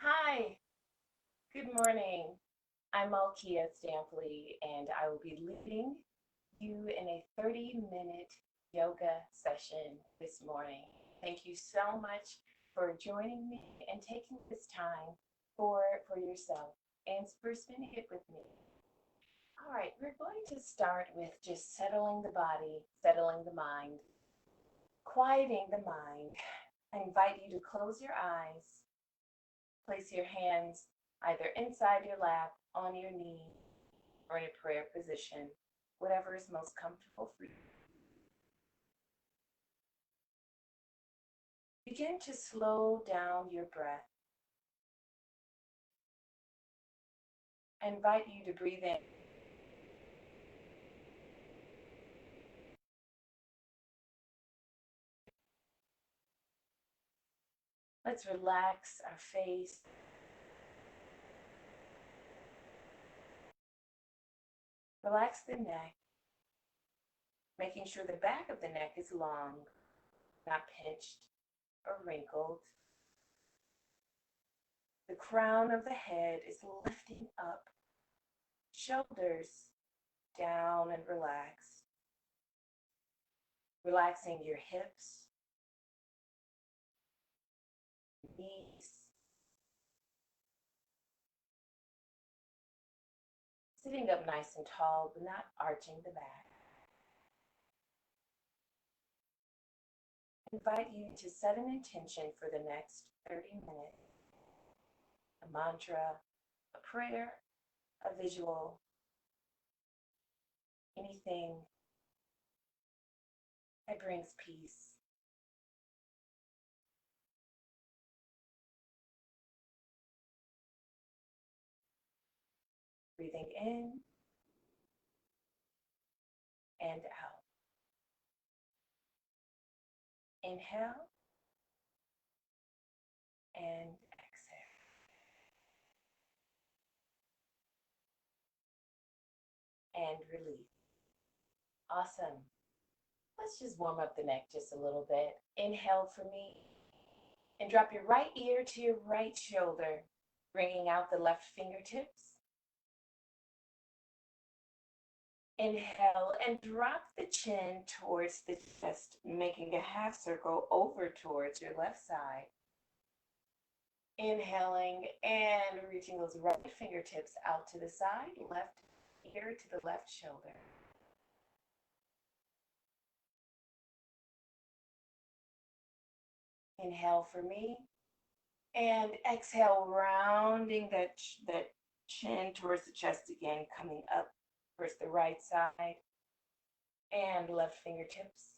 Hi, good morning. I'm Malkia Stampley, and I will be leading you in a 30-minute yoga session this morning. Thank you so much for joining me and taking this time for yourself and for spending it with me. All right, we're going to start with just settling the body, settling the mind, quieting the mind. I invite you to close your eyes. Place your hands either inside your lap, on your knee, or in a prayer position, whatever is most comfortable for you. Begin to slow down your breath. I invite you to breathe in. Let's relax our face. Relax the neck, making sure the back of the neck is long, not pinched or wrinkled. The crown of the head is lifting up, shoulders down and relaxed. Relaxing your hips, knees, sitting up nice and tall, but not arching the back. I invite you to set an intention for the next 30 minutes, a mantra, a prayer, a visual, anything that brings peace. Breathing in and out. Inhale and exhale. And release. Awesome. Let's just warm up the neck just a little bit. Inhale for me and drop your right ear to your right shoulder, bringing out the left fingertips. Inhale and drop the chin towards the chest, making a half circle over towards your left side. Inhaling and reaching those right fingertips out to the side, left ear to the left shoulder. Inhale for me and exhale, rounding that chin towards the chest again, coming up towards the right side and left fingertips.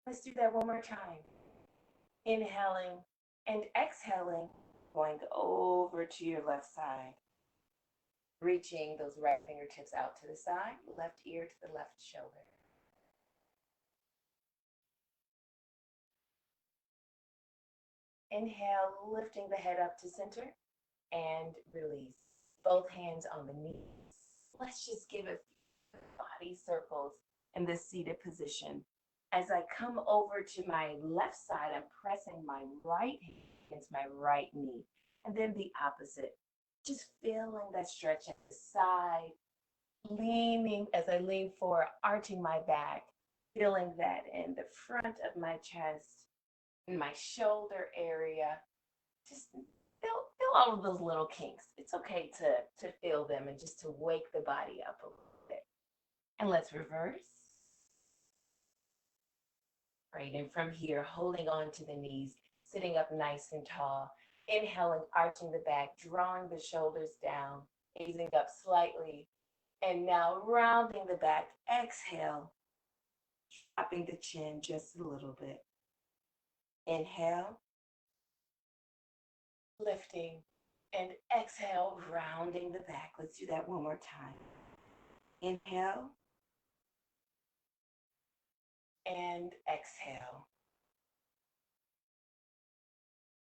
Let's do that one more time. Inhaling and exhaling, going over to your left side. Reaching those right fingertips out to the side, left ear to the left shoulder. Inhale, lifting the head up to center and release. Both hands on the knees. Let's just give a few body circles in this seated position. As I come over to my left side, I'm pressing my right hand against my right knee. And then the opposite. Just feeling that stretch at the side, leaning as I lean forward, arching my back, feeling that in the front of my chest, in my shoulder area. Just feel all of those little kinks. It's okay to feel them and just to wake the body up a little bit. And let's reverse. Right, and from here, holding on to the knees, sitting up nice and tall. Inhaling, arching the back, drawing the shoulders down, easing up slightly. And now rounding the back. Exhale, dropping the chin just a little bit. Inhale, lifting, and exhale, rounding the back. Let's do that one more time. Inhale and exhale.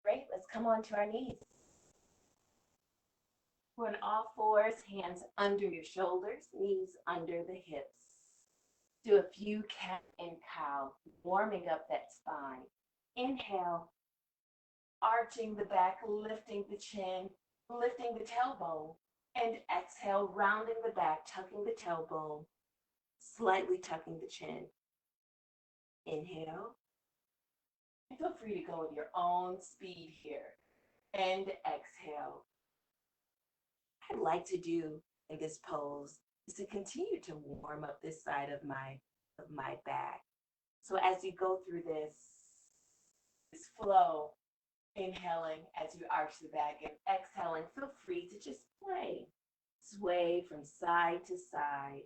Great, let's come on to our knees. We're on all fours, hands under your shoulders, knees under the hips. Do a few cat and cow, warming up that spine. Inhale, arching the back, lifting the chin, lifting the tailbone. And exhale, rounding the back, tucking the tailbone, slightly tucking the chin. Inhale. And feel free to go with your own speed here. And exhale. What I'd like to do in this pose is to continue to warm up this side of my back. So as you go through this flow, inhaling as you arch the back and exhaling, feel free to just sway from side to side.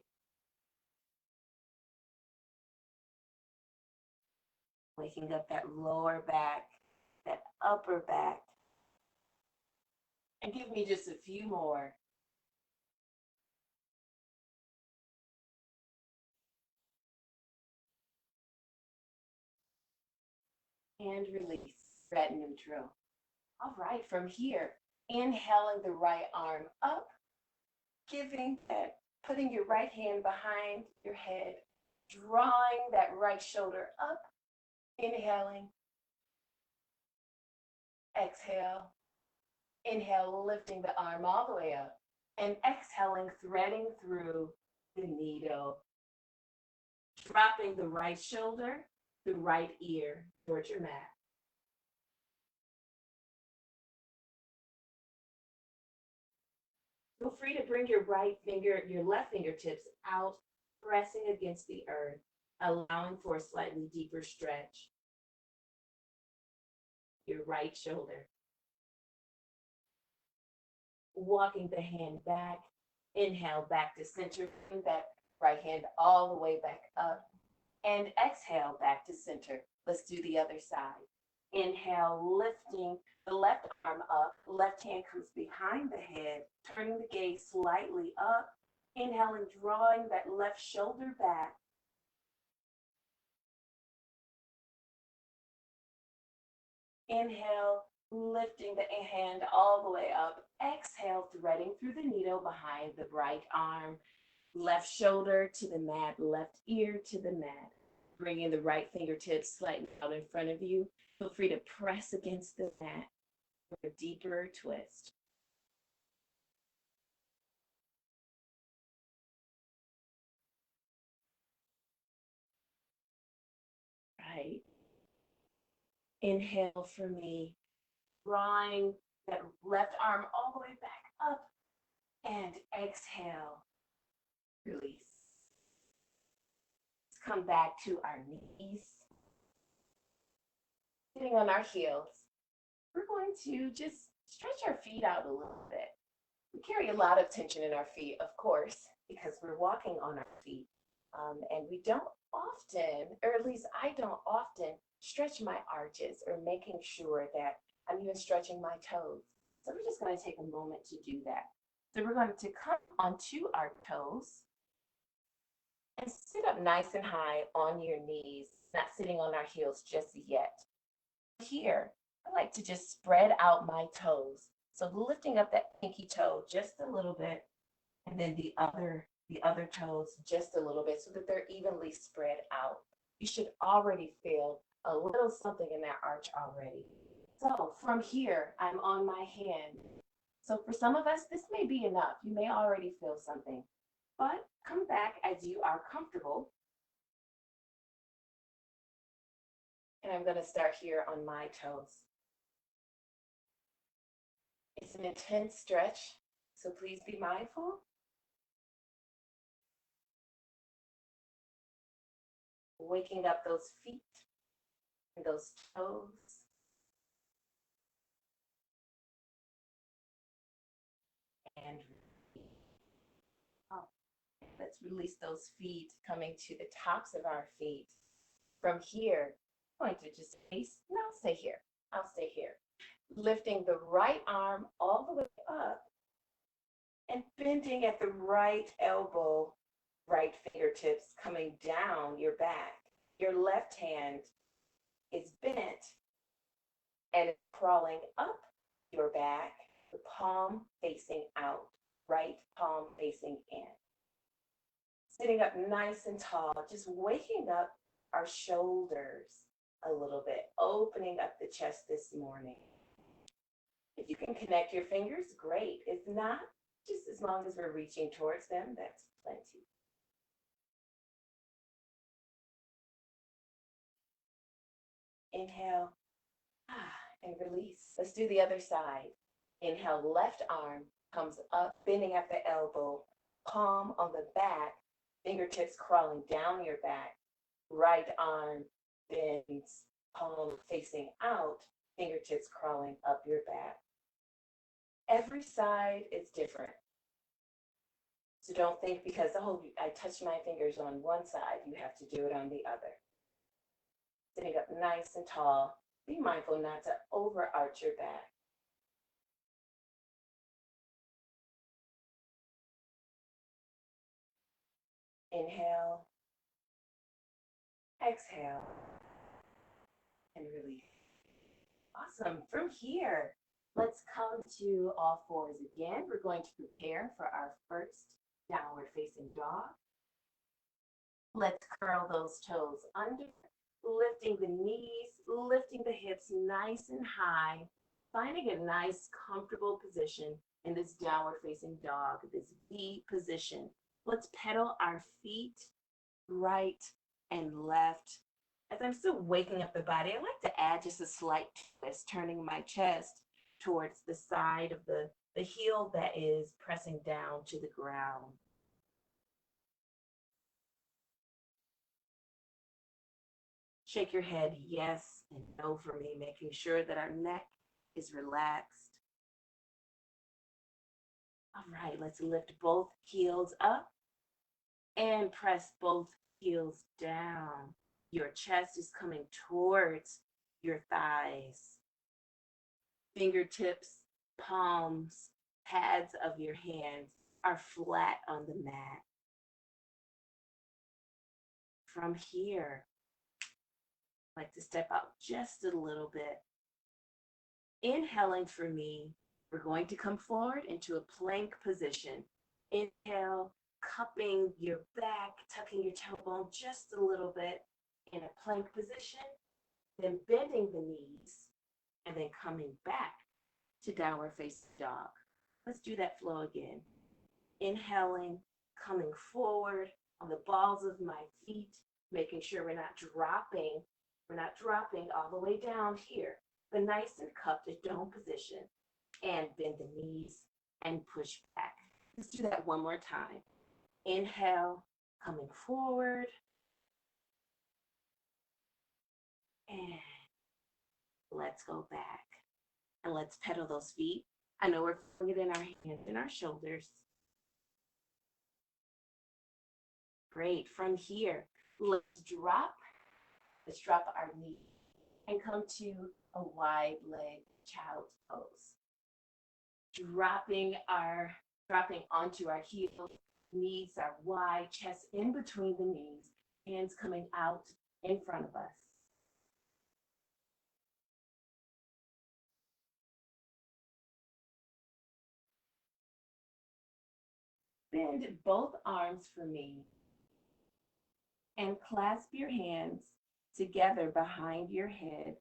Waking up that lower back, that upper back. And give me just a few more. And release, red neutral. All right, from here, inhaling the right arm up, putting your right hand behind your head, drawing that right shoulder up, inhaling, exhale, inhale, lifting the arm all the way up, and exhaling, threading through the needle, dropping the right shoulder, the right ear towards your mat. Feel free to bring your left fingertips out, pressing against the earth, allowing for a slightly deeper stretch. Your right shoulder. Walking the hand back. Inhale, back to center. Bring that right hand all the way back up. And exhale, back to center. Let's do the other side. Inhale, lifting the left arm up. Left hand comes behind the head, turning the gaze slightly up. Inhaling, drawing that left shoulder back. Inhale, lifting the hand all the way up. Exhale, threading through the needle behind the right arm. Left shoulder to the mat, left ear to the mat. Bringing the right fingertips slightly out in front of you. Feel free to press against the mat for a deeper twist. Right. Inhale for me, drawing that left arm all the way back up, and exhale, release. Let's come back to our knees, sitting on our heels. We're going to just stretch our feet out a little bit. We carry a lot of tension in our feet, of course, because we're walking on our feet. And we don't often, or at least I don't often, stretch my arches or making sure that I'm even stretching my toes. So we're just going to take a moment to do that. So we're going to come onto our toes and sit up nice and high on your knees, not sitting on our heels just yet. Here, I like to just spread out my toes. So lifting up that pinky toe just a little bit, and then the other toes just a little bit so that they're evenly spread out. You should already feel a little something in that arch already. So from here, I'm on my hand. So for some of us, this may be enough. You may already feel something, but come back as you are comfortable. And I'm going to start here on my toes. It's an intense stretch, so please be mindful. Waking up those feet and those toes. And let's release those feet, coming to the tops of our feet. From here, I'm going to just face, no, I'll stay here. I'll stay here. Lifting the right arm all the way up and bending at the right elbow, right fingertips coming down your back. Your left hand is bent and it's crawling up your back, the palm facing out, right palm facing in. Sitting up nice and tall, just waking up our shoulders, a little bit, opening up the chest this morning. If you can connect your fingers, great. If not, just as long as we're reaching towards them, that's plenty. Inhale, and release. Let's do the other side. Inhale, left arm comes up, bending at the elbow, palm on the back, fingertips crawling down your back. Right arm bends, palm facing out, fingertips crawling up your back. Every side is different. So don't think because, oh, I touched my fingers on one side, you have to do it on the other. Sitting up nice and tall. Be mindful not to overarch your back. Inhale, exhale, and release. Awesome. From here, let's come to all fours again. We're going to prepare for our first downward facing dog. Let's curl those toes under, lifting the knees, lifting the hips nice and high, finding a nice, comfortable position in this downward facing dog, this V position. Let's pedal our feet right and left. As I'm still waking up the body, I like to add just a slight twist, turning my chest towards the side of the heel that is pressing down to the ground. Shake your head yes and no for me, making sure that our neck is relaxed. All right, let's lift both heels up and press both heels down. Your chest is coming towards your thighs. Fingertips, palms, pads of your hands are flat on the mat. From here, I'd like to step out just a little bit. Inhaling for me, we're going to come forward into a plank position. Inhale, cupping your back, tucking your tailbone just a little bit in a plank position, then bending the knees, and then coming back to downward facing dog. Let's do that flow again. Inhaling, coming forward on the balls of my feet, making sure we're not dropping. We're not dropping all the way down here, but nice and cupped a dome position, and bend the knees and push back. Let's do that one more time. Inhale, coming forward, and let's go back. And let's pedal those feet. I know we're putting it in our hands and our shoulders. Great. From here, let's drop our knee and come to a wide leg child's pose. Dropping onto our heels, knees are wide, chest in between the knees, hands coming out in front of us. Bend both arms for me and clasp your hands together behind your head,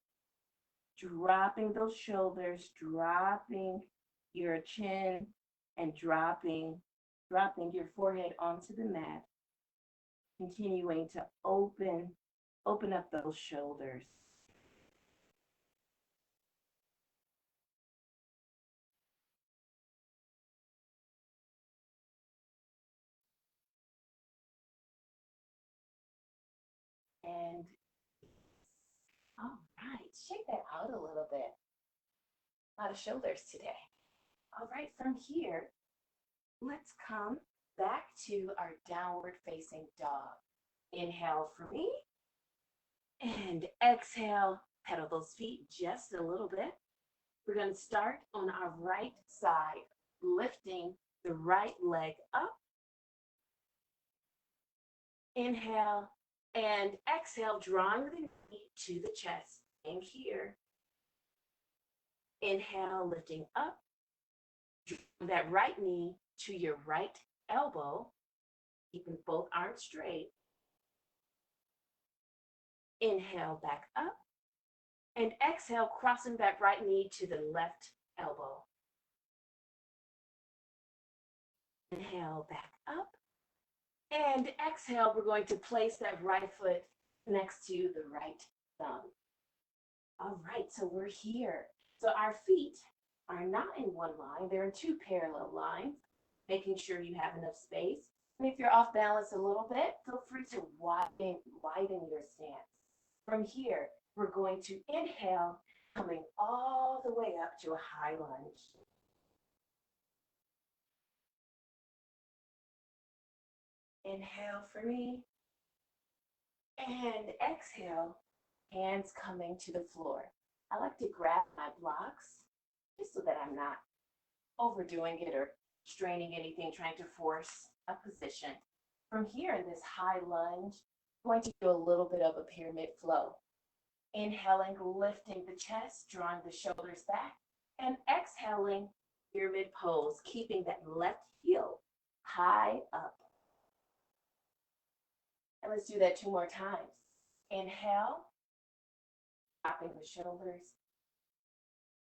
dropping those shoulders, dropping your chin, and dropping your forehead onto the mat, continuing to open up those shoulders. And all right, shake that out a little bit. A lot of shoulders today. All right, from here, let's come back to our downward facing dog. Inhale for me, and exhale, pedal those feet just a little bit. We're going to start on our right side, lifting the right leg up. Inhale and exhale, drawing the knee to the chest. And here, inhale, lifting up, that right knee to your right elbow, keeping both arms straight. Inhale back up, And exhale, crossing that right knee to the left elbow. Inhale, back up. And exhale, we're going to place that right foot next to the right thumb. All right, so we're here. So our feet are not in one line, they're in two parallel lines, making sure you have enough space. And if you're off balance a little bit, feel free to widen your stance. From here, we're going to inhale, coming all the way up to a high lunge. Inhale for me. And exhale, hands coming to the floor. I like to grab my blocks just so that I'm not overdoing it or straining anything, trying to force a position. From here in this high lunge, I'm going to do a little bit of a pyramid flow. Inhaling, lifting the chest, drawing the shoulders back, and exhaling, pyramid pose, keeping that left heel high up. And let's do that 2 more times. Inhale, dropping the shoulders.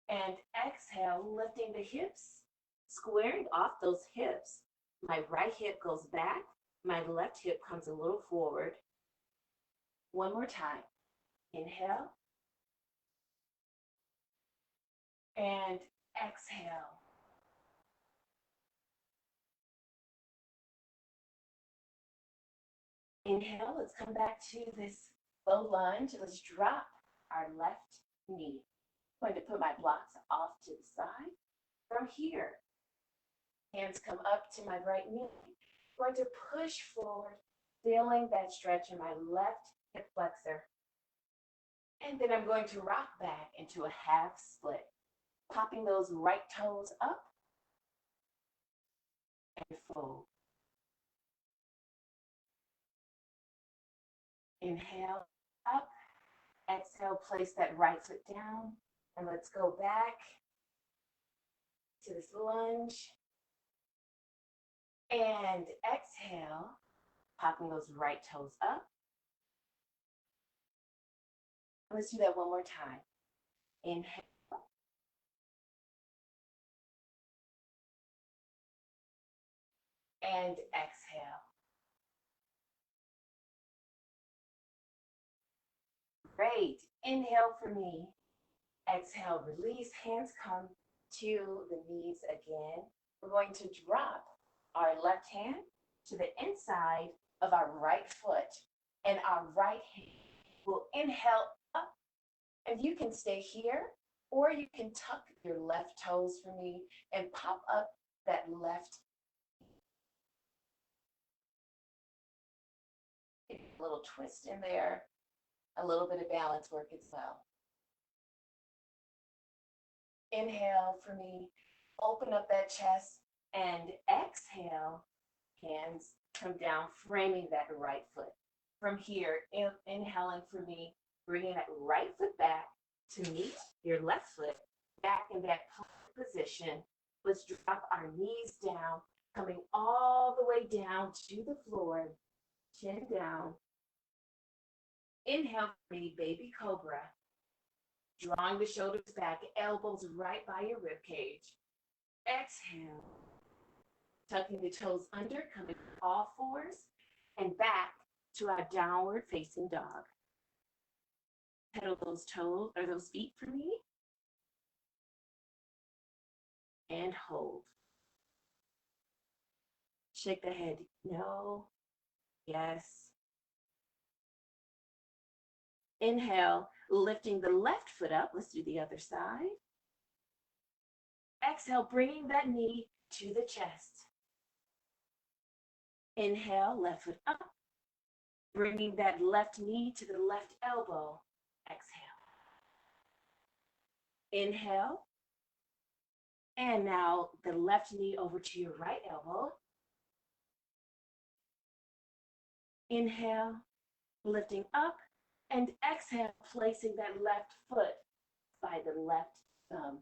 And exhale, lifting the hips, squaring off those hips. My right hip goes back, my left hip comes a little forward. 1 more time. Inhale. And exhale. Inhale, let's come back to this low lunge. Let's drop our left knee. I'm going to put my blocks off to the side. From here, hands come up to my right knee. I'm going to push forward, feeling that stretch in my left hip flexor. And then I'm going to rock back into a half split, popping those right toes up and fold. Inhale, up. Exhale, place that right foot down. And let's go back to this lunge. And exhale, popping those right toes up. Let's do that 1 more time. Inhale. And exhale. Great. Inhale for me. Exhale, release. Hands come to the knees again. We're going to drop our left hand to the inside of our right foot. And our right hand will inhale up. And you can stay here, or you can tuck your left toes for me and pop up that left. A little twist in there, a little bit of balance work as well. Inhale for me, open up that chest, and exhale, hands come down, framing that right foot. From here, inhaling for me, bringing that right foot back to meet your left foot, back in that position. Let's drop our knees down, coming all the way down to the floor, chin down. Inhale for me, baby cobra. Drawing the shoulders back, elbows right by your rib cage. Exhale. Tucking the toes under, coming all fours, and back to our downward facing dog. Pedal those toes or those feet for me. And hold. Shake the head. No. Yes. Inhale, lifting the left foot up. Let's do the other side. Exhale, bringing that knee to the chest. Inhale, left foot up. Bringing that left knee to the left elbow. Exhale. Inhale. And now the left knee over to your right elbow. Inhale, lifting up. And exhale, placing that left foot by the left thumb.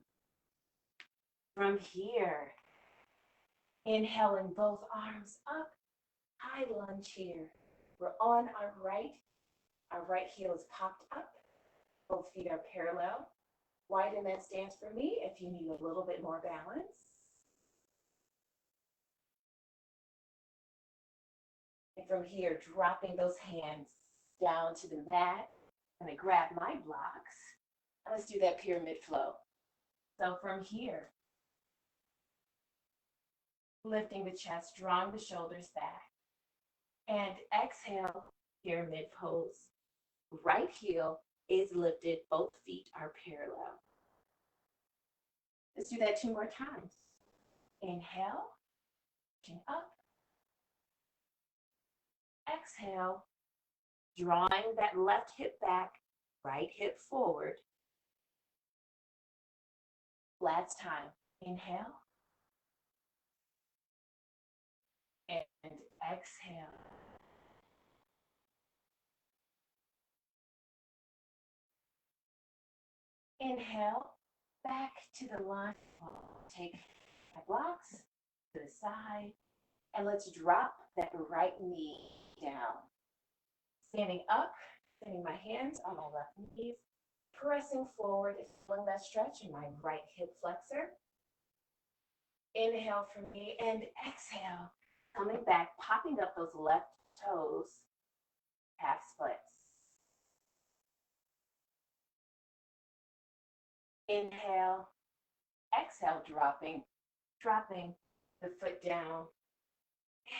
From here, inhaling both arms up, high lunge here. We're on our right heel is popped up. Both feet are parallel. Widen that stance for me if you need a little bit more balance. And from here, dropping those hands down to the mat. I'm going to grab my blocks. And let's do that pyramid flow. So from here, lifting the chest, drawing the shoulders back. And exhale, pyramid pose. Right heel is lifted, both feet are parallel. Let's do that 2 more times. Inhale, chin up. Exhale, drawing that left hip back, right hip forward. Last time. Inhale. And exhale. Inhale, back to the line. Take my blocks to the side, and let's drop that right knee down. Standing up, setting my hands on my left knees, pressing forward, feeling that stretch in my right hip flexor. Inhale for me, and exhale, coming back, popping up those left toes, half splits. Inhale, exhale, dropping the foot down.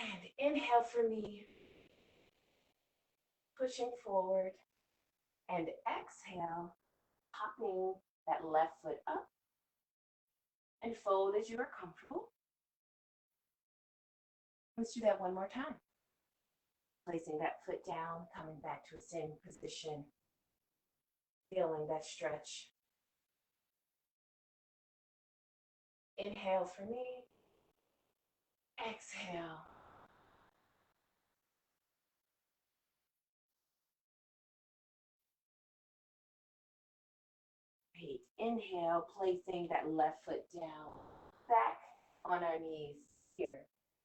And inhale for me, pushing forward. And exhale, popping that left foot up. And fold as you are comfortable. Let's do that 1 more time. Placing that foot down, coming back to a standing position. Feeling that stretch. Inhale for me. Exhale. Great. Inhale, placing that left foot down, back on our knees here.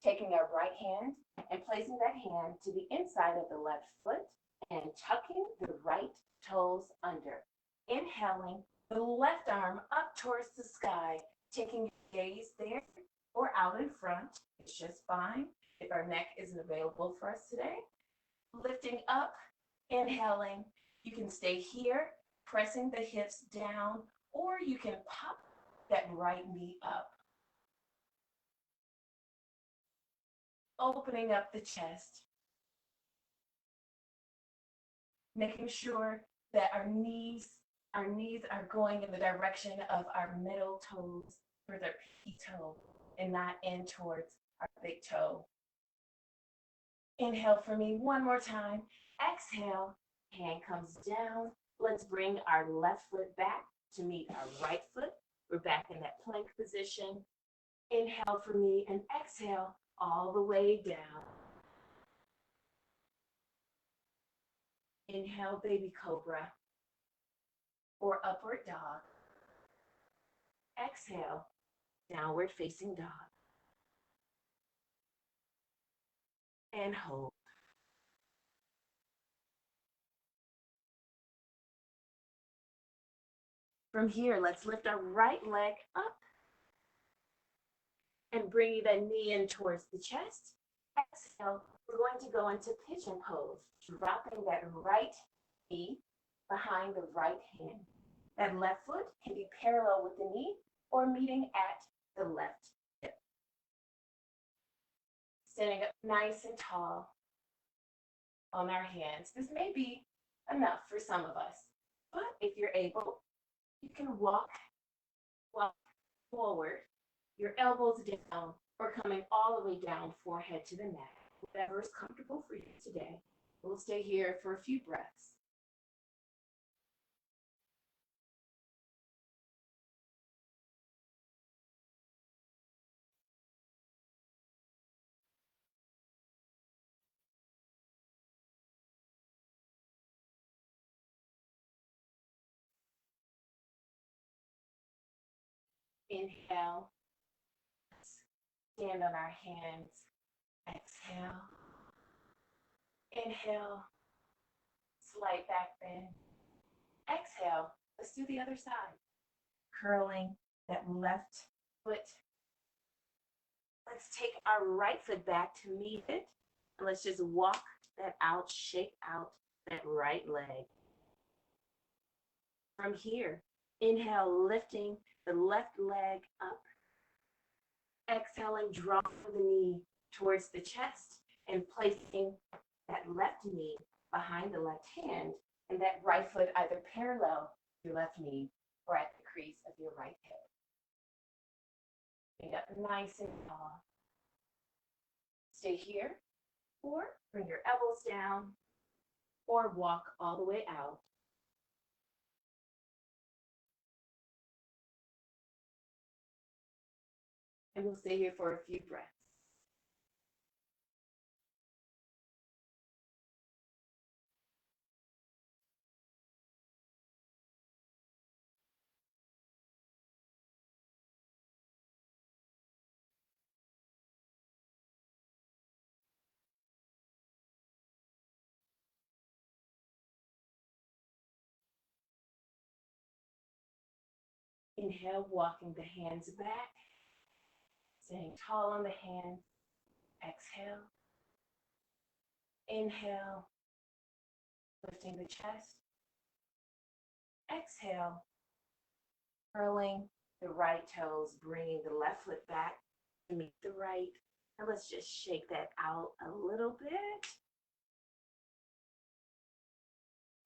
Taking our right hand and placing that hand to the inside of the left foot and tucking the right toes under. Inhaling, the left arm up towards the sky, taking gaze there or out in front. It's just fine if our neck isn't available for us today. Lifting up, inhaling. You can stay here, pressing the hips down, or you can pop that right knee up. Opening up the chest. Making sure that our knees are going in the direction of our middle toes or the pinky toe and not in towards our big toe. Inhale for me 1 more time. Exhale, hand comes down. Let's bring our left foot back to meet our right foot. We're back in that plank position. Inhale for me and exhale all the way down. Inhale, baby cobra or upward dog. Exhale, downward facing dog. And hold. From here, let's lift our right leg up and bring that knee in towards the chest. Exhale, we're going to go into pigeon pose, dropping that right knee behind the right hand. That left foot can be parallel with the knee or meeting at the left hip. Standing up nice and tall on our hands. This may be enough for some of us, but if you're able, you can walk forward, your elbows down or coming all the way down, forehead to the mat. Whatever is comfortable for you today. We'll stay here for a few breaths. Inhale, stand on our hands. Exhale. Inhale, slight back bend. Exhale. Let's do the other side. Curling that left foot. Let's take our right foot back to meet it. And let's just walk that out, shake out that right leg. From here, inhale, lifting the left leg up. Exhaling, draw the knee towards the chest and placing that left knee behind the left hand and that right foot either parallel to your left knee or at the crease of your right hip. Bring up nice and tall. Stay here or bring your elbows down or walk all the way out. And we'll stay here for a few breaths. Inhale, walking the hands back, staying tall on the hands. Exhale. Inhale, lifting the chest. Exhale, curling the right toes, bringing the left foot back to meet the right. And let's just shake that out a little bit.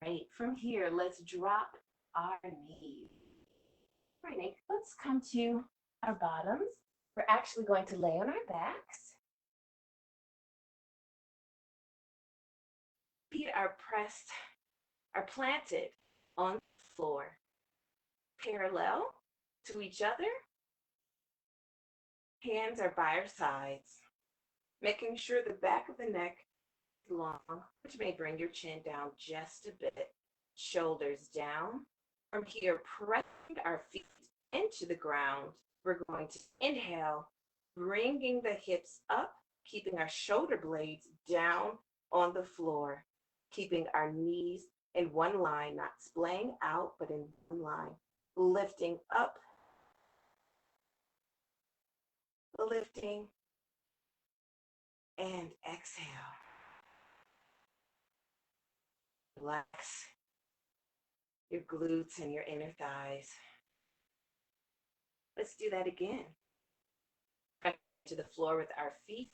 Great. From here, let's drop our knees. Right, let's come to our bottoms. We're actually going to lay on our backs. Feet are pressed, are planted on the floor, parallel to each other. Hands are by our sides, making sure the back of the neck is long, which may bring your chin down just a bit. Shoulders down. From here, pressing our feet into the ground. We're going to inhale, bringing the hips up, keeping our shoulder blades down on the floor, keeping our knees in one line, not splaying out, but in one line. Lifting up, lifting, and exhale. Relax your glutes and your inner thighs. Let's do that again. Back to the floor with our feet.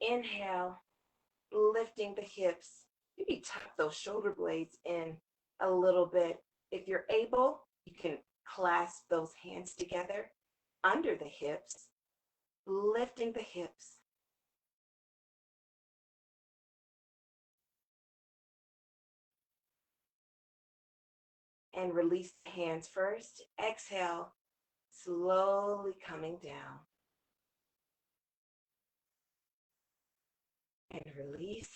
Inhale, lifting the hips. Maybe tuck those shoulder blades in a little bit. If you're able, you can clasp those hands together under the hips, lifting the hips. And release the hands first. Exhale, slowly coming down. And release.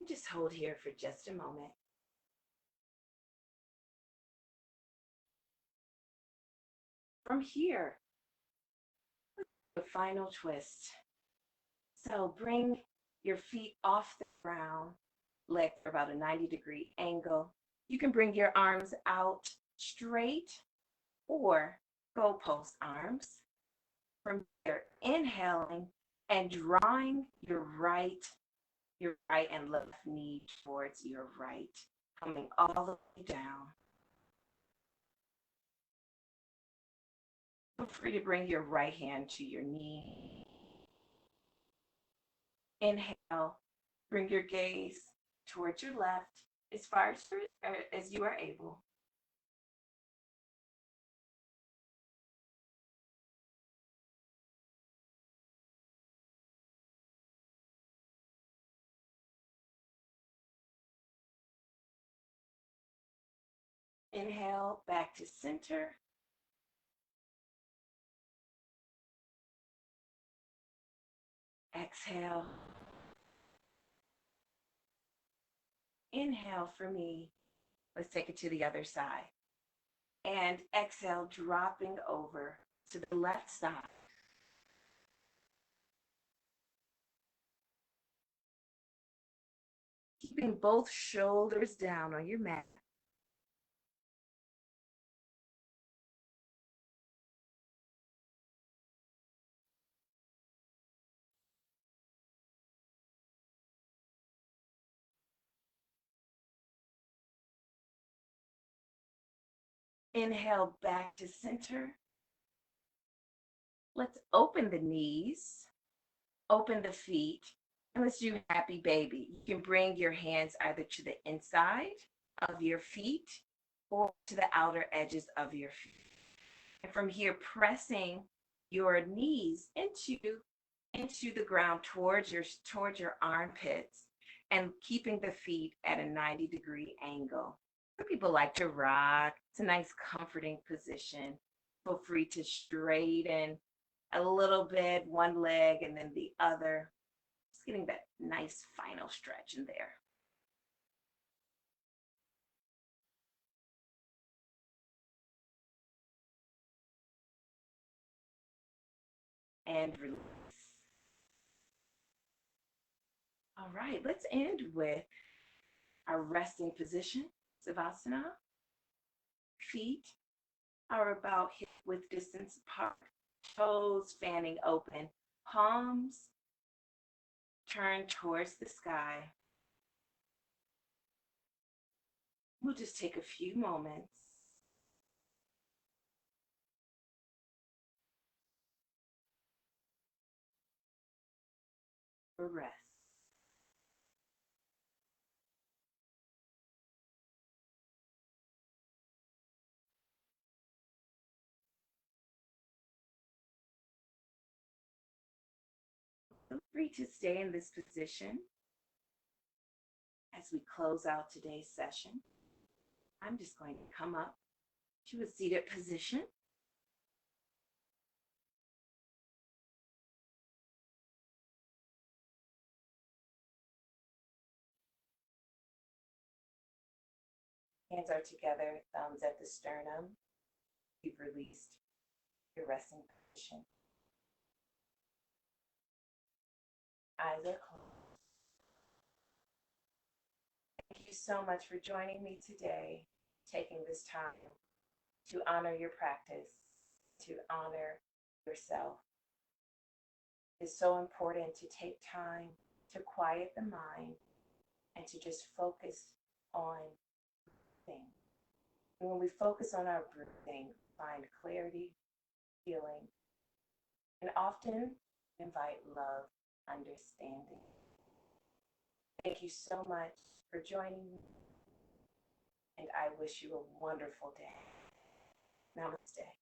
Just hold here for just a moment. From here, the final twist. So bring your feet off the ground, legs are about a 90-degree angle. You can bring your arms out straight or goalpost arms. From here, inhaling and drawing your right and left knee towards your right, coming all the way down. Feel free to bring your right hand to your knee. Inhale, bring your gaze towards your left as far as you are able. Inhale, back to center. Exhale. Inhale for me. Let's take it to the other side. And exhale, dropping over to the left side. Keeping both shoulders down on your mat. Inhale back to center. Let's open the knees, open the feet, and let's do happy baby. You can bring your hands either to the inside of your feet or to the outer edges of your feet. And from here, pressing your knees into the ground towards your armpits and keeping the feet at a 90-degree angle. Some people like to rock. It's a nice comforting position. Feel free to straighten a little bit, one leg and then the other. Just getting that nice final stretch in there. And release. All right, let's end with our resting position, Savasana. Feet are about hip width distance apart, toes fanning open, palms turned towards the sky. We'll just take a few moments for rest. Feel free to stay in this position as we close out today's session. I'm just going to come up to a seated position. Hands are together, thumbs at the sternum. You've released your resting position. Eyes are closed. Thank you so much for joining me today, taking this time to honor your practice, to honor yourself. It's so important to take time to quiet the mind and to just focus on breathing. And when we focus on our breathing, find clarity, healing, and often invite love, understanding. Thank you so much for joining me, and I wish you a wonderful day. Namaste.